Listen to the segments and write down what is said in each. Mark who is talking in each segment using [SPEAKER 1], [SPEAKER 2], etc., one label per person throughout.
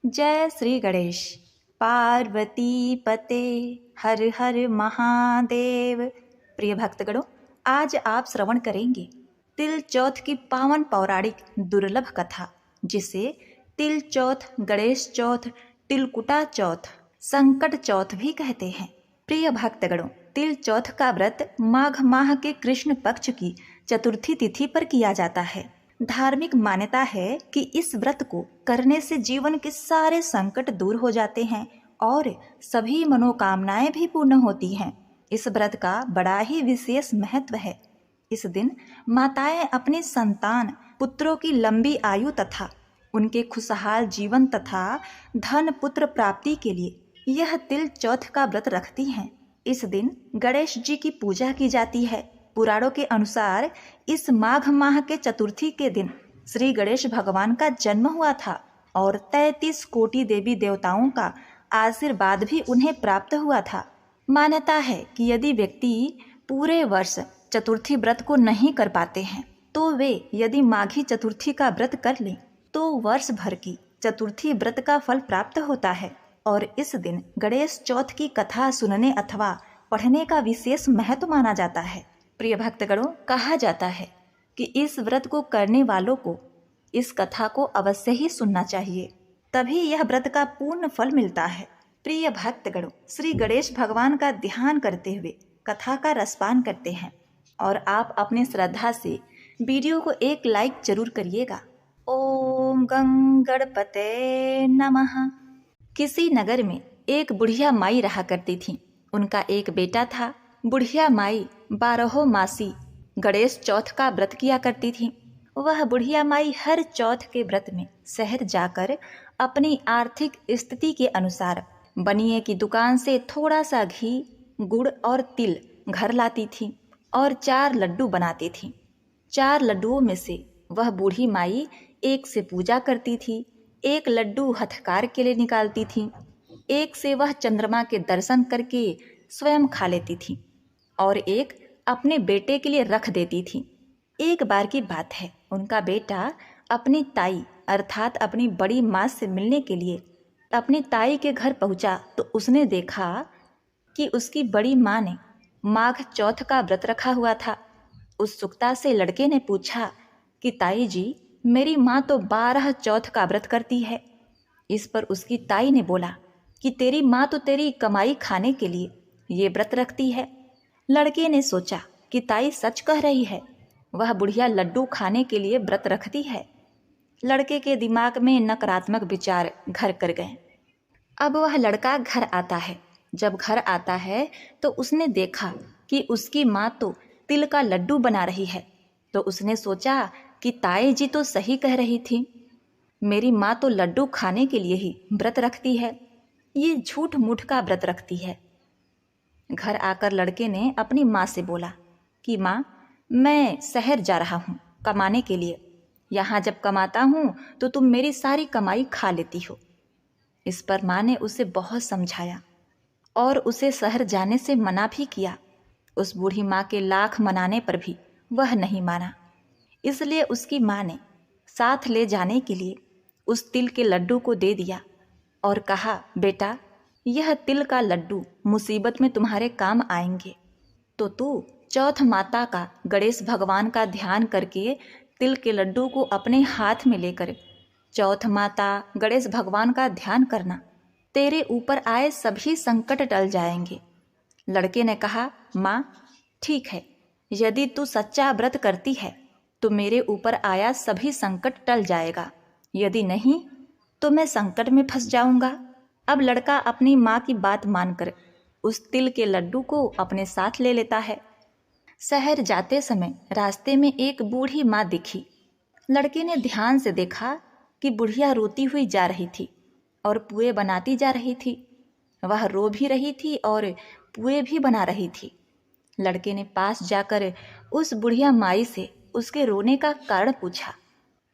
[SPEAKER 1] जय श्री गणेश। पार्वती पते हर हर महादेव। प्रिय भक्तगणों, आज आप श्रवण करेंगे तिल चौथ की पावन पौराणिक दुर्लभ कथा, जिसे तिल चौथ, गणेश चौथ, तिलकुटा चौथ, संकट चौथ भी कहते हैं। प्रिय भक्तगणों, तिल चौथ का व्रत माघ माह के कृष्ण पक्ष की चतुर्थी तिथि पर किया जाता है। धार्मिक मान्यता है कि इस व्रत को करने से जीवन के सारे संकट दूर हो जाते हैं और सभी मनोकामनाएं भी पूर्ण होती हैं। इस व्रत का बड़ा ही विशेष महत्व है। इस दिन माताएं अपने संतान पुत्रों की लंबी आयु तथा उनके खुशहाल जीवन तथा धन पुत्र प्राप्ति के लिए यह तिल चौथ का व्रत रखती हैं। इस दिन गणेश जी की पूजा की जाती है। पुराणों के अनुसार इस माघ माह के चतुर्थी के दिन श्री गणेश भगवान का जन्म हुआ था और 33 कोटि देवी देवताओं का आशीर्वाद भी उन्हें प्राप्त हुआ था। मान्यता है कि यदि व्यक्ति पूरे वर्ष चतुर्थी व्रत को नहीं कर पाते हैं तो वे यदि माघी चतुर्थी का व्रत कर लें तो वर्ष भर की चतुर्थी व्रत का फल प्राप्त होता है। और इस दिन गणेश चौथ की कथा सुनने अथवा पढ़ने का विशेष महत्व माना जाता है। प्रिय भक्तगणों, कहा जाता है कि इस व्रत को करने वालों को इस कथा को अवश्य ही सुनना चाहिए, तभी यह व्रत का पूर्ण फल मिलता है। प्रिय भक्तगणों, श्री गणेश भगवान का ध्यान करते हुए कथा का रसपान करते हैं और आप अपनी श्रद्धा से वीडियो को एक लाइक जरूर करिएगा। ओम गं गणपते नमः। किसी नगर में एक बुढ़िया माई रहा करती थी। उनका एक बेटा था। बुढ़िया माई 12 मासी गणेश चौथ का व्रत किया करती थी। वह बुढ़िया माई हर चौथ के व्रत में शहर जाकर अपनी आर्थिक स्थिति के अनुसार बनिए की दुकान से थोड़ा सा घी, गुड़ और तिल घर लाती थी और 4 लड्डू बनाती थी। 4 लड्डुओं में से वह बूढ़ी माई एक से पूजा करती थी, एक लड्डू हथकार के लिए निकालती थी, एक से वह चंद्रमा के दर्शन करके स्वयं खा लेती थी और एक अपने बेटे के लिए रख देती थी। एक बार की बात है, उनका बेटा अपनी ताई अर्थात अपनी बड़ी माँ से मिलने के लिए अपनी ताई के घर पहुंचा तो उसने देखा कि उसकी बड़ी माँ ने माघ चौथ का व्रत रखा हुआ था। उत्सुकता से लड़के ने पूछा कि ताई जी, मेरी माँ तो 12 चौथ का व्रत करती है। इस पर उसकी ताई ने बोला कि तेरी माँ तो तेरी कमाई खाने के लिए ये व्रत रखती है। लड़के ने सोचा कि ताई सच कह रही है, वह बुढ़िया लड्डू खाने के लिए व्रत रखती है। लड़के के दिमाग में नकारात्मक विचार घर कर गए। अब वह लड़का घर आता है। जब घर आता है तो उसने देखा कि उसकी माँ तो तिल का लड्डू बना रही है। तो उसने सोचा कि ताई जी तो सही कह रही थी, मेरी माँ तो लड्डू खाने के लिए ही व्रत रखती है, ये झूठ मूठ का व्रत रखती है। घर आकर लड़के ने अपनी माँ से बोला कि माँ, मैं शहर जा रहा हूँ कमाने के लिए। यहाँ जब कमाता हूँ तो तुम मेरी सारी कमाई खा लेती हो। इस पर माँ ने उसे बहुत समझाया और उसे शहर जाने से मना भी किया। उस बूढ़ी माँ के लाख मनाने पर भी वह नहीं माना। इसलिए उसकी माँ ने साथ ले जाने के लिए उस तिल के लड्डू को दे दिया और कहा, बेटा, यह तिल का लड्डू मुसीबत में तुम्हारे काम आएंगे, तो तू चौथ माता का, गणेश भगवान का ध्यान करके तिल के लड्डू को अपने हाथ में लेकर चौथ माता, गणेश भगवान का ध्यान करना, तेरे ऊपर आए सभी संकट टल जाएंगे। लड़के ने कहा, माँ ठीक है, यदि तू सच्चा व्रत करती है तो मेरे ऊपर आया सभी संकट टल जाएगा, यदि नहीं तो मैं संकट में फंस जाऊंगा। अब लड़का अपनी माँ की बात मानकर उस तिल के लड्डू को अपने साथ ले लेता है। शहर जाते समय रास्ते में एक बूढ़ी माँ दिखी। लड़के ने ध्यान से देखा कि बुढ़िया रोती हुई जा रही थी और पुए बनाती जा रही थी। वह रो भी रही थी और पुए भी बना रही थी। लड़के ने पास जाकर उस बुढ़िया माई से उसके रोने का कारण पूछा।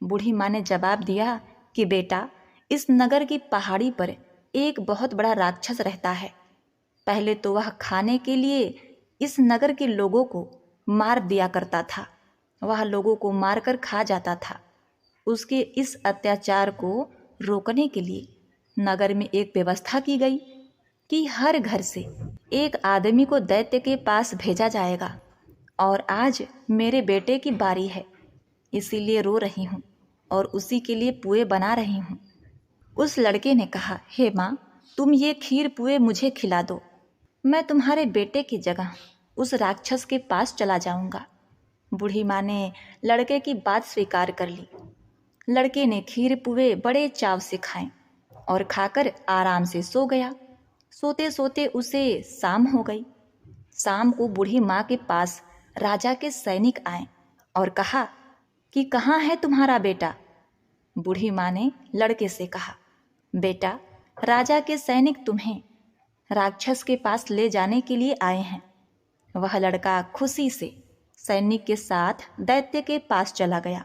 [SPEAKER 1] बूढ़ी माँ ने जवाब दिया कि बेटा, इस नगर की पहाड़ी पर एक बहुत बड़ा राक्षस रहता है। पहले तो वह खाने के लिए इस नगर के लोगों को मार दिया करता था। वह लोगों को मारकर खा जाता था। उसके इस अत्याचार को रोकने के लिए नगर में एक व्यवस्था की गई कि हर घर से एक आदमी को दैत्य के पास भेजा जाएगा और आज मेरे बेटे की बारी है, इसीलिए रो रही हूँ और उसी के लिए पुए बना रही हूँ। उस लड़के ने कहा, हे माँ, तुम ये खीर पुए मुझे खिला दो, मैं तुम्हारे बेटे की जगह उस राक्षस के पास चला जाऊंगा। बूढ़ी माँ ने लड़के की बात स्वीकार कर ली। लड़के ने खीर पुए बड़े चाव से खाए और खाकर आराम से सो गया। सोते सोते उसे शाम हो गई। शाम को बूढ़ी माँ के पास राजा के सैनिक आए और कहा कि कहाँ है तुम्हारा बेटा। बूढ़ी माँ ने लड़के से कहा, बेटा, राजा के सैनिक तुम्हें राक्षस के पास ले जाने के लिए आए हैं। वह लड़का खुशी से सैनिक के साथ दैत्य के पास चला गया।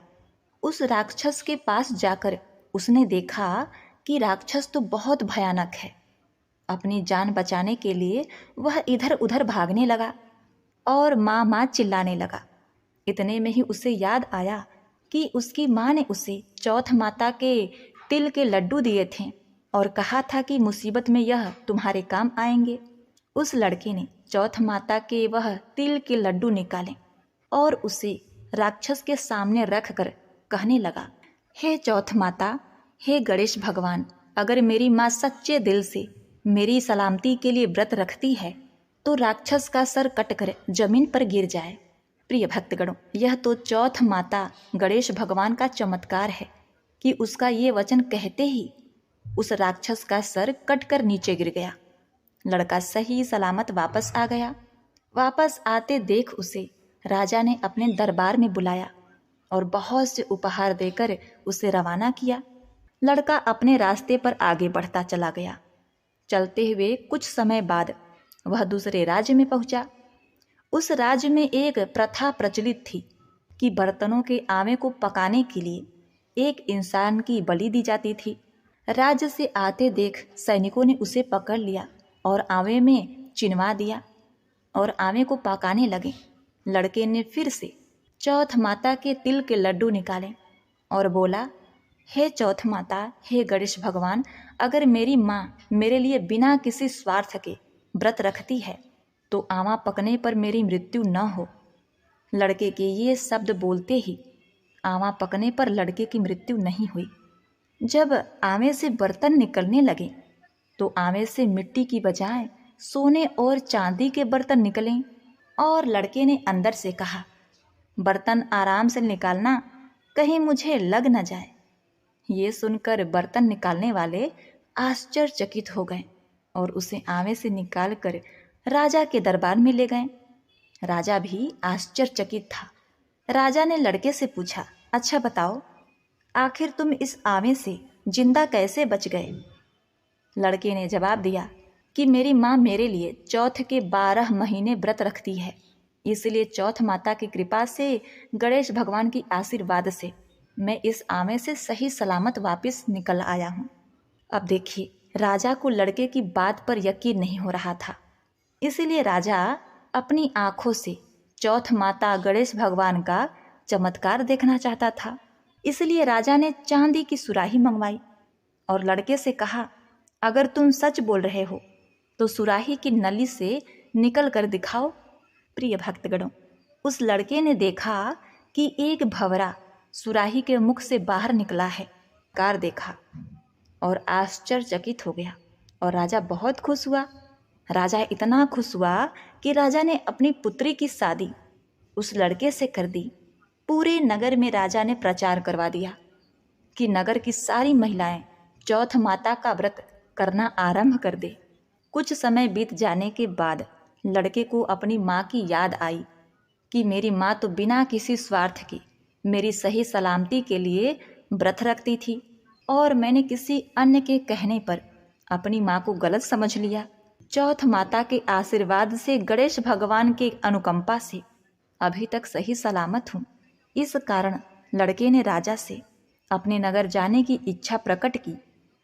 [SPEAKER 1] उस राक्षस के पास जाकर उसने देखा कि राक्षस तो बहुत भयानक है। अपनी जान बचाने के लिए वह इधर उधर भागने लगा और माँ माँ चिल्लाने लगा। इतने में ही उसे याद आया कि उसकी माँ ने उसे चौथ माता के तिल के लड्डू दिए थे और कहा था कि मुसीबत में यह तुम्हारे काम आएंगे। उस लड़के ने चौथ माता के वह तिल के लड्डू निकाले और उसे राक्षस के सामने रख कर कहने लगा, हे चौथ माता, हे गणेश भगवान, अगर मेरी माँ सच्चे दिल से मेरी सलामती के लिए व्रत रखती है तो राक्षस का सर कटकर जमीन पर गिर जाए। प्रिय भक्तगणों, यह तो चौथ माता गणेश भगवान का चमत्कार है कि उसका ये वचन कहते ही उस राक्षस का सर कटकर नीचे गिर गया। लड़का सही सलामत वापस आ गया। वापस आते देख उसे राजा ने अपने दरबार में बुलाया और बहुत से उपहार देकर उसे रवाना किया। लड़का अपने रास्ते पर आगे बढ़ता चला गया। चलते हुए कुछ समय बाद वह दूसरे राज्य में पहुंचा। उस राज्य में एक प्रथा प्रचलित थी कि बर्तनों के आवे को पकाने के लिए एक इंसान की बलि दी जाती थी। राज्य से आते देख सैनिकों ने उसे पकड़ लिया और आवे में चिनवा दिया और आवे को पकाने लगे। लड़के ने फिर से चौथ माता के तिल के लड्डू निकाले और बोला, हे चौथ माता, हे गणेश भगवान, अगर मेरी माँ मेरे लिए बिना किसी स्वार्थ के व्रत रखती है तो आवा पकने पर मेरी मृत्यु न हो। लड़के के ये शब्द बोलते ही आवा पकने पर लड़के की मृत्यु नहीं हुई। जब आवे से बर्तन निकलने लगे तो आवे से मिट्टी की बजाय सोने और चांदी के बर्तन निकले और लड़के ने अंदर से कहा, बर्तन आराम से निकालना, कहीं मुझे लग न जाए। ये सुनकर बर्तन निकालने वाले आश्चर्यचकित हो गए और उसे आवे से निकाल कर राजा के दरबार में ले गए। राजा भी आश्चर्यचकित था। राजा ने लड़के से पूछा, अच्छा बताओ, आखिर तुम इस आवे से जिंदा कैसे बच गए? लड़के ने जवाब दिया कि मेरी माँ मेरे लिए चौथ के 12 महीने व्रत रखती है, इसलिए चौथ माता की कृपा से, गणेश भगवान की आशीर्वाद से मैं इस आवे से सही सलामत वापस निकल आया हूँ। अब देखिए, राजा को लड़के की बात पर यकीन नहीं हो रहा था, इसीलिए राजा अपनी आंखों से चौथ माता गणेश भगवान का चमत्कार देखना चाहता था। इसलिए राजा ने चांदी की सुराही मंगवाई और लड़के से कहा, अगर तुम सच बोल रहे हो तो सुराही की नली से निकल कर दिखाओ। प्रिय भक्तगणों, उस लड़के ने देखा कि एक भंवरा सुराही के मुख से बाहर निकला है। कार देखा और आश्चर्यचकित हो गया और राजा बहुत खुश हुआ। राजा इतना खुश हुआ कि राजा ने अपनी पुत्री की शादी उस लड़के से कर दी। पूरे नगर में राजा ने प्रचार करवा दिया कि नगर की सारी महिलाएं चौथ माता का व्रत करना आरंभ कर दे। कुछ समय बीत जाने के बाद लड़के को अपनी माँ की याद आई कि मेरी माँ तो बिना किसी स्वार्थ के मेरी सही सलामती के लिए व्रत रखती थी और मैंने किसी अन्य के कहने पर अपनी माँ को गलत समझ लिया। चौथ माता के आशीर्वाद से, गणेश भगवान के अनुकंपा से अभी तक सही सलामत हूँ। इस कारण लड़के ने राजा से अपने नगर जाने की इच्छा प्रकट की।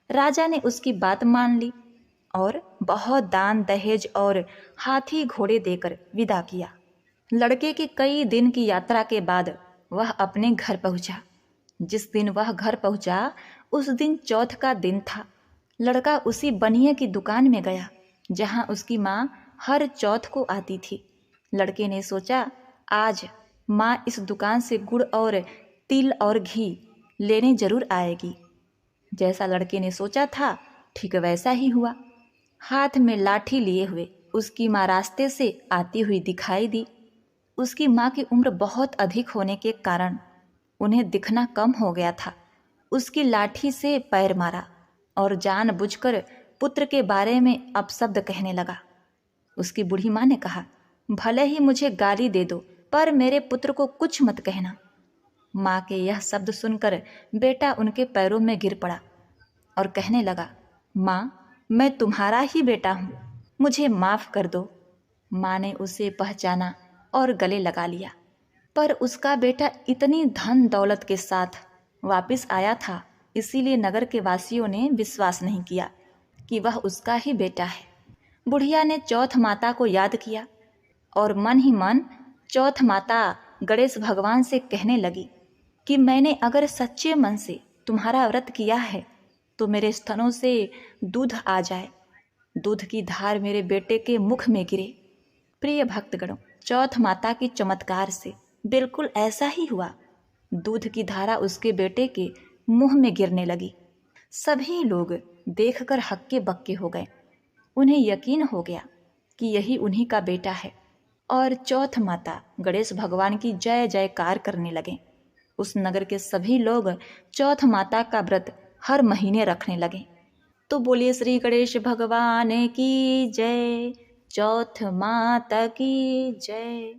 [SPEAKER 1] राजा ने उसकी बात मान ली और बहुत दान दहेज और हाथी घोड़े देकर विदा किया। लड़के की कई दिन की यात्रा के बाद वह अपने घर पहुंचा। जिस दिन वह घर पहुंचा उस दिन चौथ का दिन था। लड़का उसी बनिए की दुकान में गया जहां उसकी माँ हर चौथ को आती थी। लड़के ने सोचा, आज माँ इस दुकान से गुड़ और तिल और घी लेने जरूर आएगी। जैसा लड़के ने सोचा था ठीक वैसा ही हुआ। हाथ में लाठी लिए हुए उसकी माँ रास्ते से आती हुई दिखाई दी। उसकी माँ की उम्र बहुत अधिक होने के कारण उन्हें दिखना कम हो गया था। उसकी लाठी से पैर मारा और जानबूझकर पुत्र के बारे में अपशब्द कहने लगा। उसकी बूढ़ी माँ ने कहा, भले ही मुझे गाली दे दो पर मेरे पुत्र को कुछ मत कहना। माँ के यह शब्द सुनकर बेटा उनके पैरों में गिर पड़ा और कहने लगा, माँ, मैं तुम्हारा ही बेटा हूँ, मुझे माफ़ कर दो। माँ ने उसे पहचाना और गले लगा लिया, पर उसका बेटा इतनी धन दौलत के साथ वापस आया था, इसीलिए नगर के वासियों ने विश्वास नहीं किया कि वह उसका ही बेटा है। बुढ़िया ने चौथ माता को याद किया और मन ही मन चौथ माता गणेश भगवान से कहने लगी कि मैंने अगर सच्चे मन से तुम्हारा व्रत किया है तो मेरे स्तनों से दूध आ जाए, दूध की धार मेरे बेटे के मुख में गिरे। प्रिय भक्तगणों, चौथ माता की चमत्कार से बिल्कुल ऐसा ही हुआ। दूध की धारा उसके बेटे के मुंह में गिरने लगी। सभी लोग देखकर हक्के बक्के हो गए। उन्हें यकीन हो गया कि यही उन्हीं का बेटा है और चौथ माता गणेश भगवान की जय जयकार करने लगे। उस नगर के सभी लोग चौथ माता का व्रत हर महीने रखने लगे। तो बोलिए श्री गणेश भगवान की जय, चौथ माता की जय।